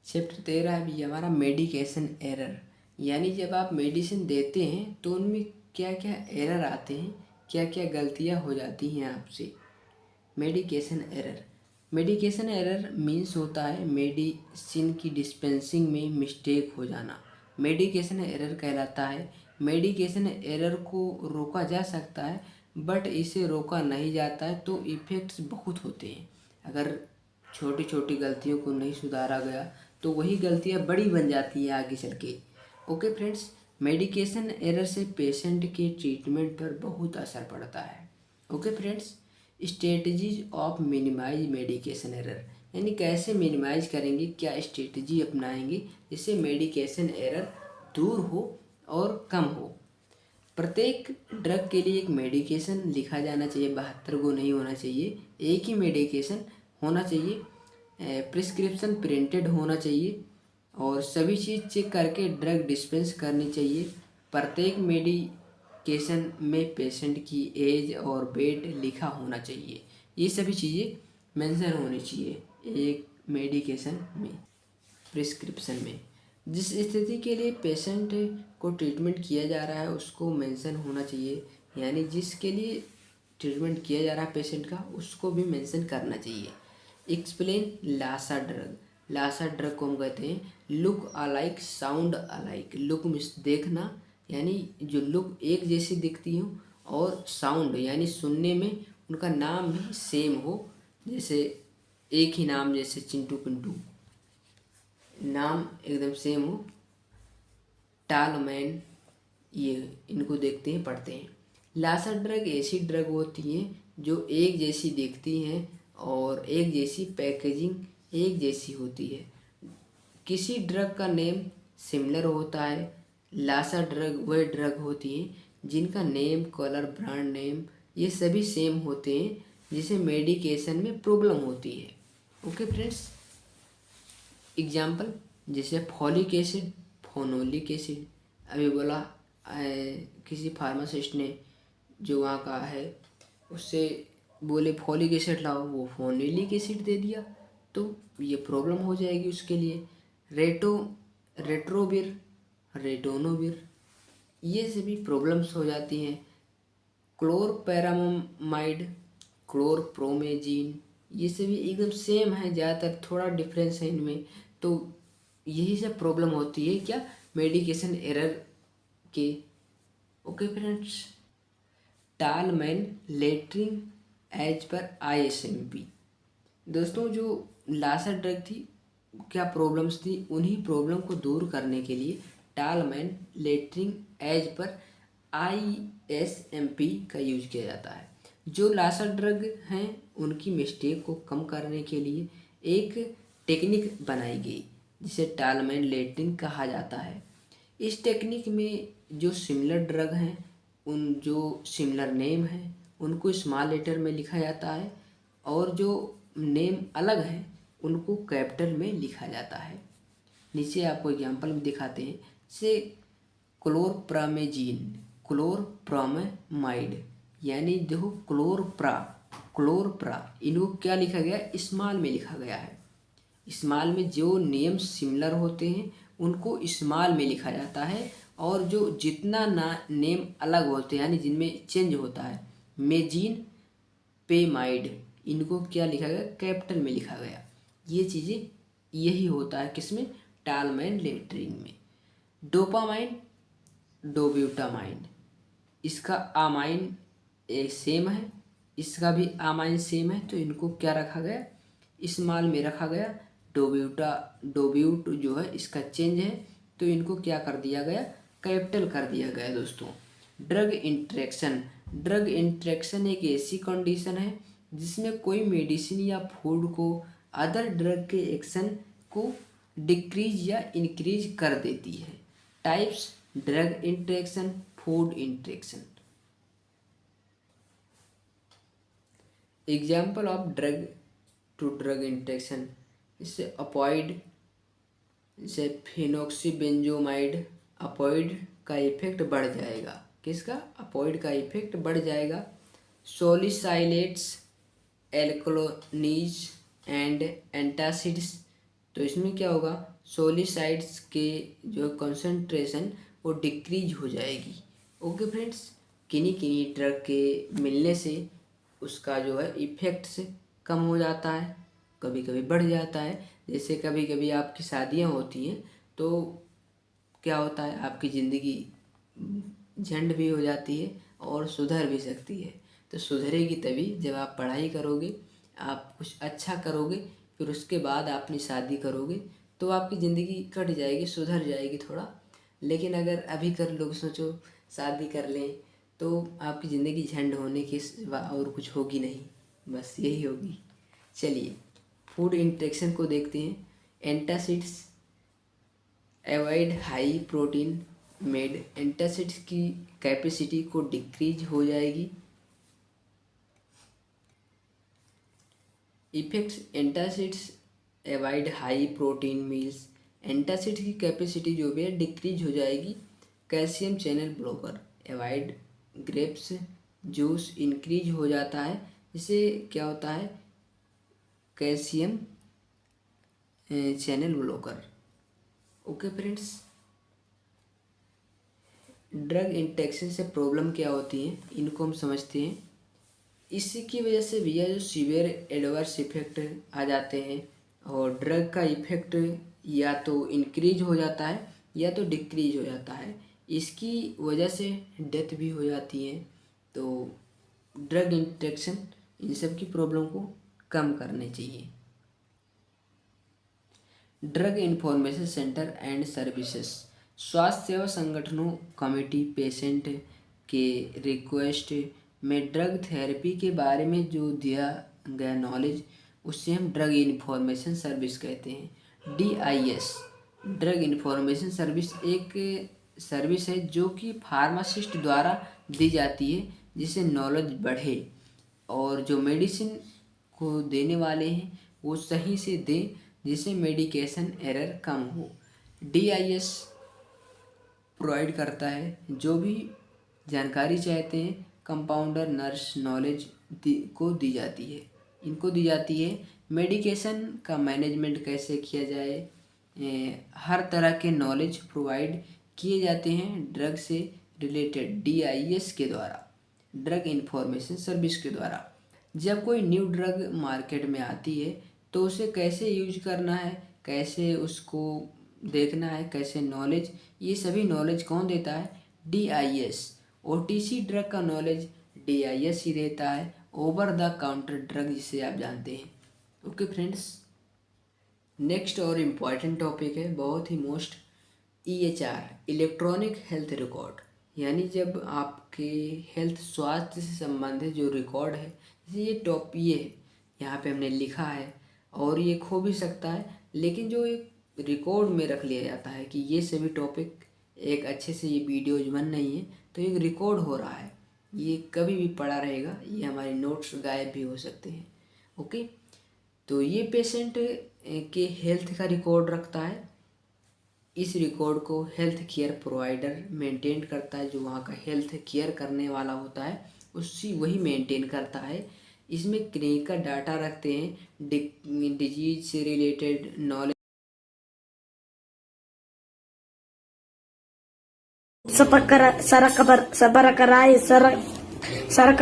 Chapter 13 भी हमारा medication error, यानी जब आप मेडिसिन देते हैं तो उनमें क्या क्या एरर आते हैं, क्या क्या गलतियां हो जाती हैं आपसे। मेडिकेशन एरर मीन्स होता है मेडिसिन की डिस्पेंसिंग में मिस्टेक हो जाना, मेडिकेशन एरर कहलाता है। मेडिकेशन एरर को रोका जा सकता है, बट इसे रोका नहीं जाता है तो इफ़ेक्ट्स बहुत होते हैं। अगर छोटी छोटी गलतियों को नहीं सुधारा गया तो वही गलतियां बड़ी बन जाती हैं आगे चल के। ओके फ्रेंड्स, मेडिकेशन एरर से पेशेंट के ट्रीटमेंट पर बहुत असर पड़ता है। Okay friends, strategies of minimise medication error, यानी कैसे मिनिमाइज करेंगे, क्या स्ट्रेटजी अपनाएंगे जिससे मेडिकेशन एरर दूर हो और कम हो। प्रत्येक ड्रग के लिए एक मेडिकेशन लिखा जाना चाहिए, 72 गो नहीं होना चाहिए, एक ही मेडिकेशन होना चाहिए। प्रिस्क्रिप्शन प्रिंटेड होना चाहिए और सभी चीज़ चेक करके ड्रग डिस्पेंस करनी चाहिए। प्रत्येक मेडिकेशन में पेशेंट की एज और वेट लिखा होना चाहिए। ये सभी चीज़ें मेंशन होनी चाहिए एक मेडिकेशन में, प्रिस्क्रिप्शन में। जिस स्थिति के लिए पेशेंट को ट्रीटमेंट किया जा रहा है उसको मेंशन होना चाहिए, यानी जिसके लिए ट्रीटमेंट किया जा रहा है पेशेंट का उसको भी मेंशन करना चाहिए। Explain LASA drug, LASA drug को हम कहते हैं look alike sound alike. Look में देखना, यानी जो लुक एक जैसी दिखती हो, और साउंड यानी सुनने में उनका नाम भी सेम हो, जैसे एक ही नाम, जैसे चिंटू पिंटू, नाम एकदम सेम हो। टालमैन, ये इनको देखते हैं पढ़ते हैं। लासा ड्रग ऐसी ड्रग होती हैं जो एक जैसी दिखती हैं और एक जैसी पैकेजिंग एक जैसी होती है। किसी ड्रग का नेम सिमिलर होता है। लासा ड्रग वह ड्रग होती हैं जिनका नेम, कलर, ब्रांड नेम ये सभी सेम होते हैं, जिसे मेडिकेशन में प्रॉब्लम होती है। ओके फ्रेंड्स, एग्जाम्पल जैसे फॉलिक एसिड, फोनोलिक एसिड। अभी बोला किसी फार्मासिस्ट ने जो वहाँ का है उससे बोले फॉलिक एसिड लाओ, वो फोनोलिक एसिड दे दिया, तो ये प्रॉब्लम हो जाएगी उसके लिए। रेट्रोविर, रेटोनोविर, ये सभी प्रॉब्लम्स हो जाती हैं। क्लोरपेरामाइड, क्लोरप्रोमेजीन, ये सभी एकदम सेम है, ज़्यादातर थोड़ा डिफरेंस है इनमें। तो यही सब प्रॉब्लम होती है क्या, मेडिकेशन एरर के। Okay friends, tall man lettering as per ISMP। दोस्तों, जो लासा ड्रग थी, क्या प्रॉब्लम्स थी, उन्हीं प्रॉब्लम को दूर करने के लिए टालमैन लेटरिंग एज पर ISMP का यूज किया जाता है। जो लासा ड्रग हैं उनकी मिस्टेक को कम करने के लिए एक टेक्निक बनाई गई जिसे टालमैन लेटरिंग कहा जाता है। इस टेक्निक में जो सिमिलर ड्रग हैं, उन जो सिमिलर नेम हैं उनको स्मॉल लेटर में लिखा जाता है, और जो नेम अलग है उनको कैपिटल में लिखा जाता है। नीचे आपको एग्जांपल में दिखाते हैं, जैसे क्लोरप्रामेजीन, क्लोरप्रामाइड, यानी देखो क्लोरप्रा, इनको क्या लिखा गया, स्मॉल में लिखा गया है। स्मॉल में जो नेम सिमिलर होते हैं उनको स्मॉल में लिखा जाता है, और जो जितना नेम अलग होते हैं यानी जिनमें चेंज होता है, मेजीन, पेमाइड, इनको क्या लिखा गया, कैपिटल में लिखा गया। ये चीज़ें यही होता है किसमें, टालमैन लेटरिंग में। डोपामाइन, डोब्यूटामाइन, इसका आमाइन सेम है, इसका भी आमाइन सेम है, तो इनको क्या रखा गया, स्मॉल में रखा गया। डोब्यूट जो है इसका चेंज है, तो इनको क्या कर दिया गया, कैपिटल कर दिया गया। दोस्तों, ड्रग इंट्रैक्शन, ड्रग इंट्रैक्शन एक ऐसी कंडीशन है जिसमें कोई मेडिसिन या फूड को अदर ड्रग के एक्शन को डिक्रीज या इंक्रीज कर देती है। Types, drug interaction, food interaction. Example of drug to drug interaction, इससे अपॉइड, जैसे फिनोक्सीबेंजोमाइड, अपॉइड का इफेक्ट बढ़ जाएगा। किसका, अपॉइड का इफेक्ट बढ़ जाएगा। सोलिसाइलेट्स, एल्कलोनीज एंड एंटासिड्स, तो इसमें क्या होगा, सॉलिसाइड्स के जो कंसंट्रेशन वो डिक्रीज हो जाएगी। ओके फ्रेंड्स, किन्हीं किन्हीं ड्रग के मिलने से उसका जो है इफ़ेक्ट्स कम हो जाता है, कभी कभी बढ़ जाता है। जैसे कभी कभी आपकी शादियाँ होती हैं तो क्या होता है, आपकी ज़िंदगी झंड भी हो जाती है और सुधर भी सकती है। तो सुधरेगी तभी जब आप पढ़ाई करोगे, आप कुछ अच्छा करोगे, फिर उसके बाद आप अपनी शादी करोगे तो आपकी ज़िंदगी कट जाएगी, सुधर जाएगी थोड़ा। लेकिन अगर अभी कर लोग सोचो शादी कर लें तो आपकी ज़िंदगी झंड होने के सिवा और कुछ होगी नहीं, बस यही होगी। चलिए फूड इंटेक्शन को देखते हैं। Antacids avoid high protein meal, antacids की कैपेसिटी को डिक्रीज हो जाएगी। Effects antacids avoid high protein meals, antacids की कैपेसिटी जो भी है डिक्रीज हो जाएगी। Calcium channel blocker avoid grapes juice increase हो जाता है। इससे क्या होता है, calcium channel blocker. Okay friends, drug interaction से प्रॉब्लम क्या होती है इनको हम समझते हैं। इसकी वजह से भैया जो सीवियर एडवर्स इफेक्ट आ जाते हैं और ड्रग का इफेक्ट या तो इंक्रीज हो जाता है या तो डिक्रीज हो जाता है। इसकी वजह से डेथ भी हो जाती है। तो ड्रग इंटेक्शन इन सब की प्रॉब्लम को कम करने चाहिए। Drug information centre and services, स्वास्थ्य सेवा संगठनों कमेटी पेशेंट के रिक्वेस्ट में ड्रग थेरेपी के बारे में जो दिया गया नॉलेज उससे हम ड्रग इन्फॉर्मेशन सर्विस कहते हैं। DIS ड्रग इन्फॉर्मेशन सर्विस एक सर्विस है जो कि फार्मासिस्ट द्वारा दी जाती है जिससे नॉलेज बढ़े और जो मेडिसिन को देने वाले हैं वो सही से दें जिससे मेडिकेशन एरर कम हो। DIS प्रोवाइड करता है जो भी जानकारी चाहते हैं, कंपाउंडर नर्स नॉलेज को दी जाती है, इनको दी जाती है। मेडिकेशन का मैनेजमेंट कैसे किया जाए, हर तरह के नॉलेज प्रोवाइड किए जाते हैं ड्रग से रिलेटेड DIS के द्वारा, ड्रग इन्फॉर्मेशन सर्विस के द्वारा। जब कोई न्यू ड्रग मार्केट में आती है तो उसे कैसे यूज करना है, कैसे उसको देखना है, कैसे नॉलेज, ये सभी नॉलेज कौन देता है, DIS। OTC ड्रग का नॉलेज DIS ही देता है, ओवर द काउंटर ड्रग जिसे आप जानते हैं। ओके फ्रेंड्स, नेक्स्ट और इम्पॉर्टेंट टॉपिक है बहुत ही most, EHR electronic health record, यानी जब आपके हेल्थ स्वास्थ्य से संबंधित जो रिकॉर्ड है, जैसे ये यहाँ पे हमने लिखा है और ये खो भी सकता है, लेकिन जो एक रिकॉर्ड में रख लिया जाता है कि ये सभी टॉपिक एक अच्छे से, ये वीडियोज बन नहीं है तो एक रिकॉर्ड हो रहा है, ये कभी भी पड़ा रहेगा, ये हमारे नोट्स गायब भी हो सकते हैं। ओके, तो ये पेशेंट के हेल्थ का रिकॉर्ड रखता है। इस रिकॉर्ड को हेल्थ केयर प्रोवाइडर मेंटेन करता है, जो वहाँ का हेल्थ केयर करने वाला होता है वही मेंटेन करता है। इसमें क्लिनिकल डाटा रखते हैं, डिजीज से related knowledge Sapakara, Sarakapar, Sabarakara, Sarak